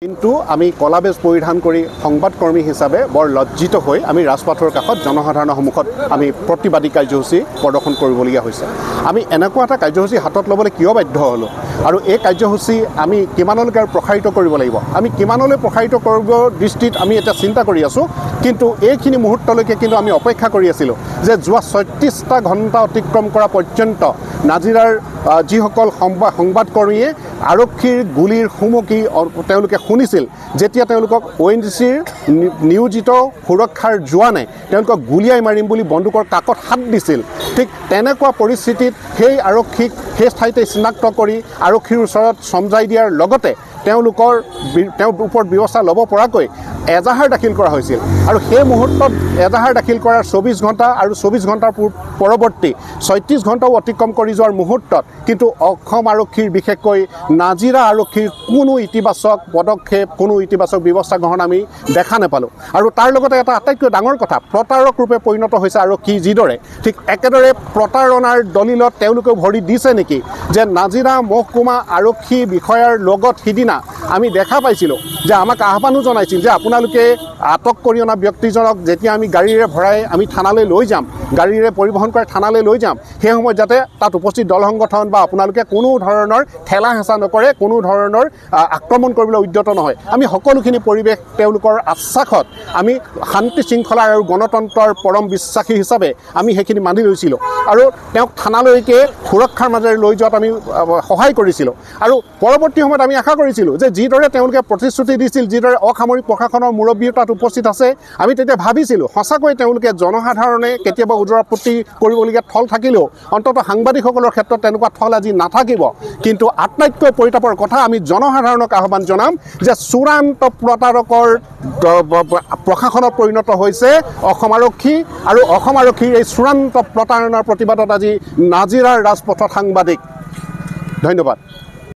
কিন্তু আমি কলা বেজ পৰিধান কৰি সংবাদকৰ্মী হিচাপে বৰ লজ্জিত হৈ আমি ৰাজপথৰ কাষত জনসাধাৰণৰ সন্মুখত আমি প্ৰতিবাদী কাৰ্যসূচী প্ৰদৰ্শন কৰিবলগীয়া হৈছে। আমি এনেকুৱা এটা কাৰ্যসূচী হাতত ল'বলৈ কিয় বাধ্য হ'লোঁ আৰু এই কাৰ্যসূচী আমি কিমানলৈকে আৰু প্ৰসাৰিত কৰিব লাগিব, আমি কিমানলৈ প্ৰসাৰিত কৰিব দৃষ্টিত আমি এতিয়া চিন্তা কৰি আছোঁ। কিন্তু এইখিনি মুহূৰ্তলৈকে কিন্তু আমি অপেক্ষা কৰি আছিলোঁ যে যোৱা 36টা ঘণ্টা অতিক্ৰম কৰা পৰ্যন্ত নাজিৰাৰ যিসকল সংবাদকৰ্মীয়ে আৰক্ষীৰ গুলীৰ সুমুকি তেওঁলোকে শুনিছিল, যেতিয়া তেওঁলোকক ONGCৰ নিয়োজিত সুৰক্ষাৰ জোৱানে তেওঁলোকক গুলীয়াই মাৰিম বুলি বন্দুকৰ কাকত হাত দিছিল, ঠিক তেনেকুৱা পৰিস্থিতিত সেই আৰক্ষীক সেই ঠাইতে চিনাক্ত কৰি আৰক্ষীৰ ওচৰত চমজাই দিয়াৰ লগতে তেওঁৰ ওপৰত ব্যৱস্থা ল'ব পৰাকৈ এজাহাৰ দাখিল কৰা হৈছিল। আৰু সেই মুহূৰ্তত এজাহাৰ দাখিল কৰাৰ 24 ঘণ্টা আৰু 24 ঘণ্টাৰ পৰৱৰ্তী 36 ঘণ্টাও অতিক্ৰম কৰি যোৱাৰ মুহূৰ্তত কিন্তু অসম আৰক্ষীৰ বিশেষকৈ নাজিৰা আৰক্ষীৰ কোনো ইতিবাচক পদক্ষেপ, কোনো ইতিবাচক ব্যৱস্থা গ্ৰহণ আমি দেখা নাপালোঁ। আৰু তাৰ লগতে এটা আটাইতকৈ ডাঙৰ কথা, প্ৰতাৰক ৰূপে পৰিণত হৈছে আৰক্ষী যিদৰে, ঠিক একেদৰে প্ৰতাৰণাৰ দলিলত তেওঁলোকেও ভৰি দিছে নেকি যে নাজিৰা মহকুমা আৰক্ষী বিষয়াৰ লগত সিদিনা আমি দেখা পাইছিলোঁ যে আমাক আহ্বানো জনাইছিল যে আপোনালোকে আটক কৰি অনা ব্যক্তিজনক যেতিয়া আমি গাড়ীৰে ভৰাই আমি থানালৈ লৈ যাম, গাড়ীৰে পৰিবহণ কৰি থানালৈ লৈ যাম, সেই সময়ত যাতে তাত উপস্থিত দল সংগঠন বা আপোনালোকে কোনো ধৰণৰ ঠেলা হেঁচা নকৰে, কোনো ধৰণৰ আক্ৰমণ কৰিবলৈ উদ্যত নহয়। আমি সকলোখিনি পৰিৱেশ তেওঁলোকৰ আশ্বাসত আমি শান্তি শৃংখলা আৰু গণতন্ত্ৰৰ পৰম বিশ্বাসী হিচাপে আমি সেইখিনি মানি লৈছিলোঁ আৰু তেওঁক থানালৈকে সুৰক্ষাৰ মাজেৰে লৈ যোৱাত আমি সহায় কৰিছিলোঁ। আৰু পৰৱৰ্তী সময়ত আমি আশা কৰিছিলোঁ যে যিদৰে তেওঁলোকে প্ৰতিশ্ৰুতি দিছিল, যিদৰে অসামৰিক প্ৰশাসনৰ মুৰব্বীও তাত উপস্থিত আছে, আমি তেতিয়া ভাবিছিলোঁ সঁচাকৈ তেওঁলোকে জনসাধাৰণে কেতিয়াবা উজৰ আপত্তি কৰিবলগীয়া থল থাকিলেও অন্ততঃ সাংবাদিকসকলৰ ক্ষেত্ৰত তেনেকুৱা থল আজি নাথাকিব। কিন্তু আটাইতকৈ পৰিতাপৰ কথা, আমি জনসাধাৰণক আহ্বান জনাম যে চূড়ান্ত প্ৰতাৰকৰ প্ৰশাসনত পৰিণত হৈছে অসম আৰক্ষী, আৰু অসম আৰক্ষীৰ এই চূড়ান্ত প্ৰতাৰণাৰ প্ৰতিবাদত আজি নাজিৰাৰ ৰাজপথত সাংবাদিক। ধন্যবাদ।